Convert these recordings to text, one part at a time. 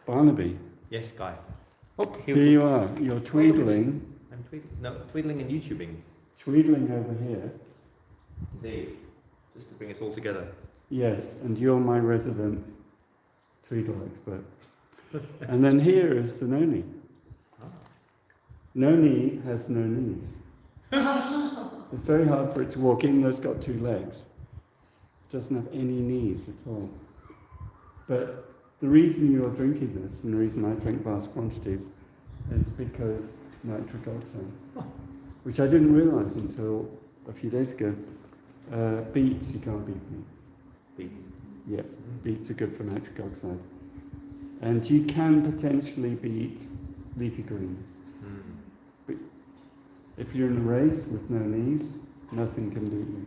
Barnaby. Yes, Guy. Oh, Here you are. You're tweedling. I'm tweedling. No, tweedling and YouTubing. Tweedling over here. Indeed. Just to bring us all together. Yes, and you're my resident tweedle expert. And then here is the noni. Ah. Noni has no knees. It's very hard for it to walk, even though it's got 2 legs. It doesn't have any knees at all. But the reason you're drinking this, and the reason I drink vast quantities, is because nitric oxide, which I didn't realise until a few days ago. Beets, you can't beat beets. Beets. Yeah, beets are good for nitric oxide. And you can potentially beat leafy greens. But if you're in a race with no knees, nothing can beat you.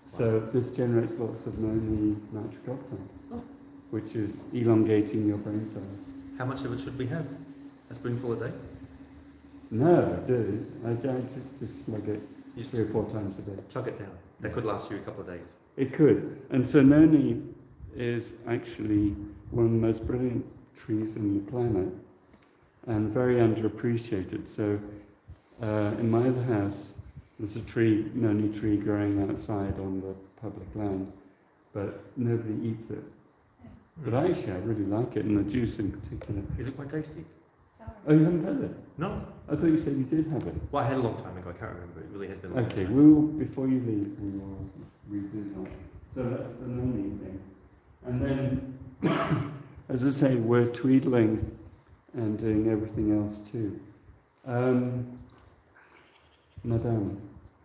So this generates lots of no-knee nitric oxide, which is elongating your brain cells. How much of it should we have? A spoonful a day? No, dude. I just slug it 3 or 4 times a day. Chug it down. That could last you a couple of days. It could. And so noni is actually one of the most brilliant trees on the planet and very underappreciated. So in my other house, there's a tree, noni tree growing outside on the public land, but nobody eats it. But actually, I really like it, and the juice in particular. Is it quite tasty? Sorry. Oh, you haven't had it? No. I thought you said you did have it. Well, I had a long time ago. I can't remember. It really has been a long Okay, time. we'll, before you leave, we will redo that. So that's the noni thing. And then, as I say, we're tweedling and doing everything else too. Madame,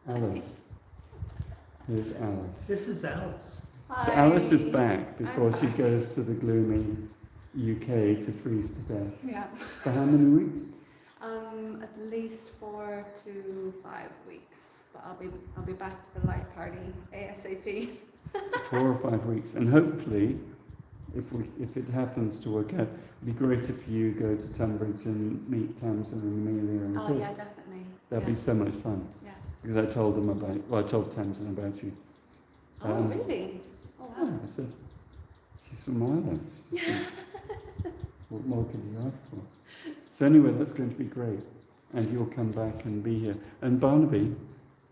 Alice. Here's Alice. This is Alice. So Alice is back before she goes to the gloomy UK to freeze to death. Yeah. For how many weeks? At least 4 to 5 weeks, but I'll be back to the light party ASAP. 4 or 5 weeks, and hopefully, if it happens to work out, it'd be great if you go to Tunbridge and meet Tamsin and Amelia and Oh Chris. yeah, definitely. That'd be so much fun. Yeah. Because I told them about, well, I told Tamsin about you. Oh really? Oh Yeah, wow. I said, she's from Ireland. What more can you ask for? So anyway, that's going to be great. And you'll come back and be here. And Barnaby,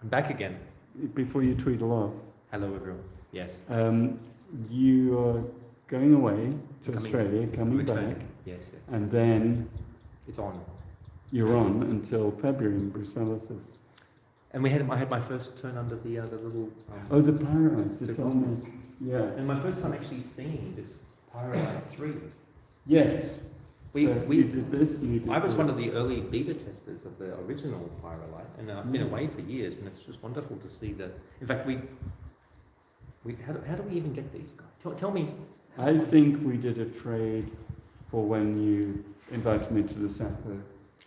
I'm back again. before you tweedle off, Hello, everyone. Yes. you are going away to Coming- Australia, coming Returning. back, Yes, yes. and then It's on. you're on until February in Bruxelles. And I had my first turn under the little. Oh, the Paradise, The it's on me. Yeah. And my first time actually seeing this Pyrolite 3. Yes. We- You did this and you did I was this. one of the early beta testers of the original Pyrolite, and I've been away for years, and it's just wonderful to see that. In fact, how do we even get these guys? Tell me. I think we did a trade for when you invited me to the Sapper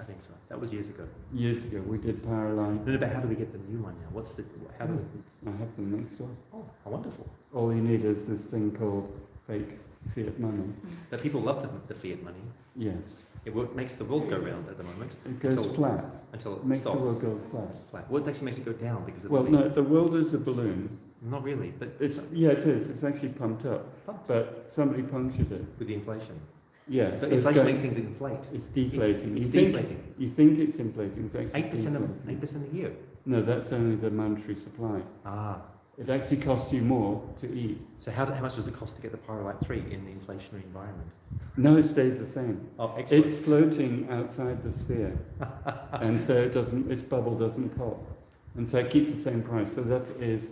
I think so. That was years ago. years ago. We did Paraline. Then about how do we get the new one now? How do we? I have them next door. Oh, how wonderful. All you need is this thing called fake fiat money. That people love the fiat money. Yes. Makes the world go round at the moment. It goes Until- flat. Until it Makes stops. the world go flat. Flat. Well, it actually makes it go down because of Well, the no, the world is a balloon. Not really, but Yeah, it is. It's actually pumped up. Pumped. But somebody punctured it. with the inflation. Yeah. But so it's inflation going- makes things inflate. It's deflating. It's you deflating. think it's inflating. It's actually 8% deflating. 8% a year. No, that's only the monetary supply. Ah. It actually costs you more to eat. So how much does it cost to get the Pyrolite 3 in the inflationary environment? No, it stays the same. Oh, excellent. It's floating outside the sphere, and so its bubble doesn't pop, and so I keep the same price. So that is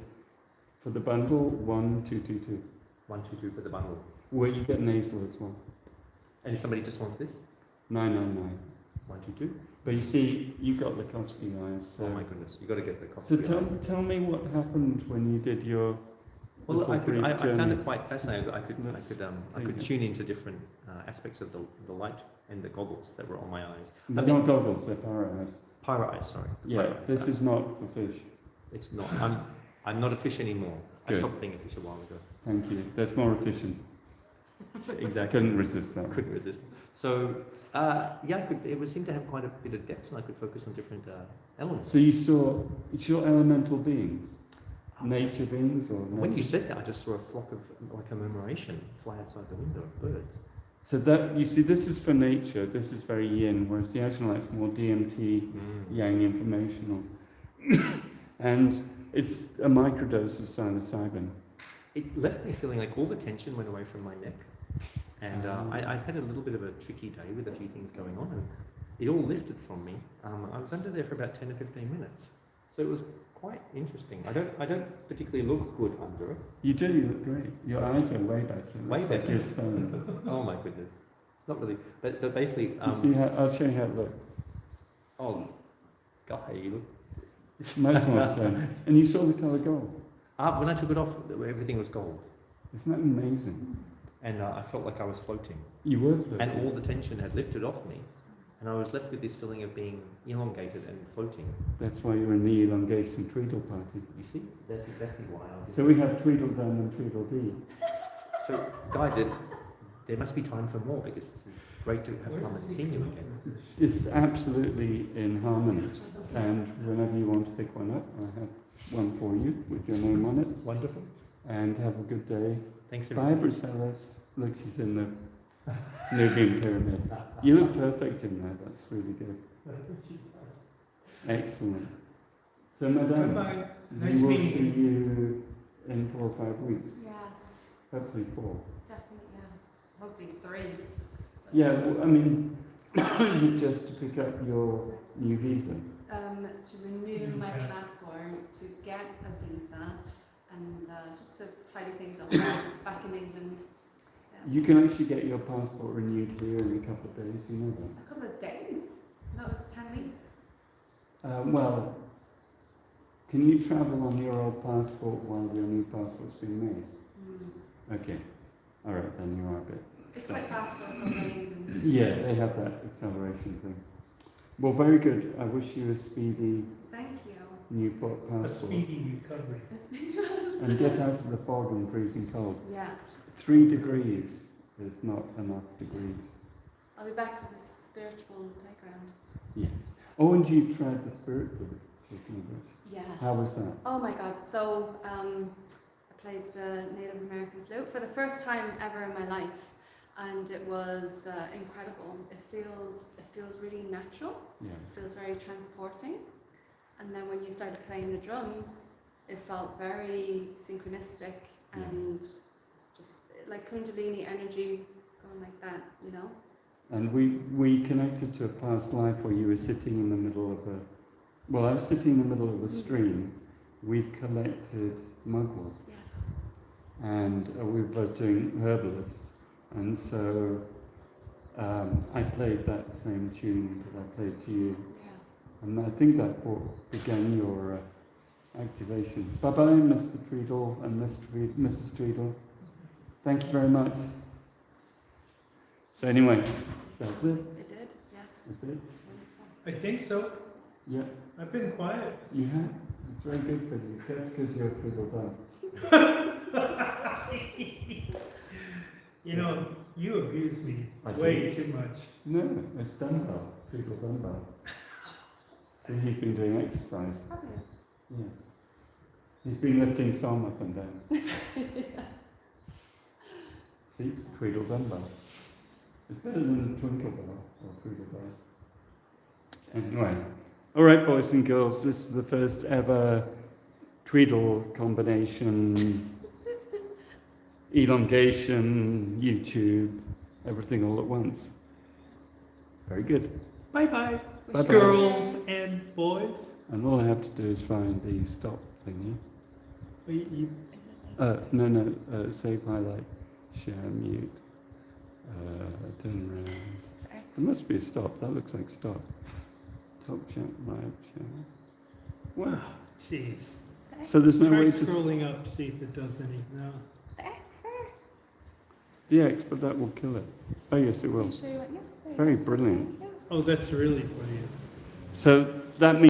for the bundle 1222, 122 for the bundle. where you get nasal as well, And if somebody just wants this, 999. 122. But you see, you got the Kosky eyes. So, Oh my goodness, you got to get the cost. so tell me what happened when you did your. Well, little I brief found journey. it quite fascinating. I There you could go. tune into different aspects of the light and the goggles that were on my eyes. They're I mean- not goggles, they're para eyes. Pyro eyes, sorry. The Yeah, pyro eyes. this is not for fish. It's not. I'm not a fish anymore. I Good. stopped being a fish a while ago. Thank you. That's more efficient. Exactly. Couldn't resist that. Couldn't resist. So it would seem to have quite a bit of depth, and I could focus on different elements. So you saw elemental beings, nature beings, or When you nature- said that, I just saw a flock of like a murmuration fly outside the window of birds. So that, you see, this is for nature, this is very yin, whereas the action light's more DMT, yang informational. And it's a microdose of psilocybin. It left me feeling like all the tension went away from my neck. And I had a little bit of a tricky day with a few things going on, and it all lifted from me. I was under there for about 10 to 15 minutes. So it was quite interesting. I don't particularly look good under it. You do, you look great. Your eyes are way better. It Way looks like better. you're stoned. Oh my goodness. It's not really, but basically, You see how, I'll show you how it looks. oh, guy, you look. It's much more stoned. And you saw the colour gold. When I took it off, everything was gold. Isn't that amazing? And I felt like I was floating. You were floating. And all the tension had lifted off me. And I was left with this feeling of being elongated and floating. That's why you're in the elongation Tweedle party. You see? That's exactly why I was. So we have Tweedledum and Tweedledee. So, Guy, there must be time for more, because this is great to have come and see you again. It's absolutely in harmony. And whenever you want to pick one up, I have one for you with your name on it. Wonderful. And have a good day. Thanks, Bye, everyone. Brucellas. Look, she's in the Nubian pyramid. You look perfect in there. That's really good. Excellent. So, Madame, Bye-bye. Nice we will meeting see you. you in 4 or 5 weeks. Yes, Hopefully 4. definitely, yeah. Hopefully 3. Yeah, well, I mean, is it just to pick up your new visa? To renew my passport, to get a visa, and just to tidy things up back in England. Yeah. You can actually get your passport renewed here in a couple of days, you know that? A couple of days? That was 10 weeks. Well, can you travel on your old passport while your new passport's being made? Okay. All right, then you are a bit. It's So- quite fast over in England. Yeah, they have that acceleration thing. Well, very good. I wish you a speedy Thank you. Newport A passport. speedy recovery. Yes. And get out of the fog and freezing cold. Yeah. 3 degrees is not enough degrees. I'll be back to the spiritual playground. Yes. Oh, and you tried the spirit flute, talking of which. Yeah. How was that? Oh my god. So, I played the Native American flute for the first time ever in my life. And it was incredible. It feels really natural. Yeah. It feels very transporting. And then when you started playing the drums, it felt very synchronistic and just like Kundalini energy going like that, you know? And we connected to a past life where you were sitting in the middle of a... Well, I was sitting in the middle of a stream. We collected mugwort. Yes. And we were both doing herbalists. And so I played that same tune that I played to you. Yeah. And I think that began your activation. Bye-bye, Mr. Tweedle and Mrs. Tweedle. Thank you very much. So anyway, that's it. It did, yes. That's it. I think so. Yeah, I've been quiet. you have. It's very good for you. That's because you're Tweedle done. You know, you abuse me I way do. too much. No, it's dumbbell. Tweedle dumbbell. So he's been doing exercise. Have you? Yes. He's been lifting some up and down. See, it's Tweedle dumbbell. It's better than Twinkle Bell or Tweedle Bell. Anyway, all right, boys and girls, this is the first ever Tweedle combination, elongation, YouTube, everything all at once. Very good. Bye-bye, Bye-bye. girls and boys. And all I have to do is find the stop thingy. You, No, save highlight, share, mute, turn around. There must be a stop. That looks like stop. Top chat, live chat. Wow. jeez. So there's no Try way to scrolling up, see if it does any. No. The X there? the X, but that will kill it. Oh yes, it will. I'll show you what, yes, there you Very go. brilliant. Yes. Oh, that's really brilliant. So that means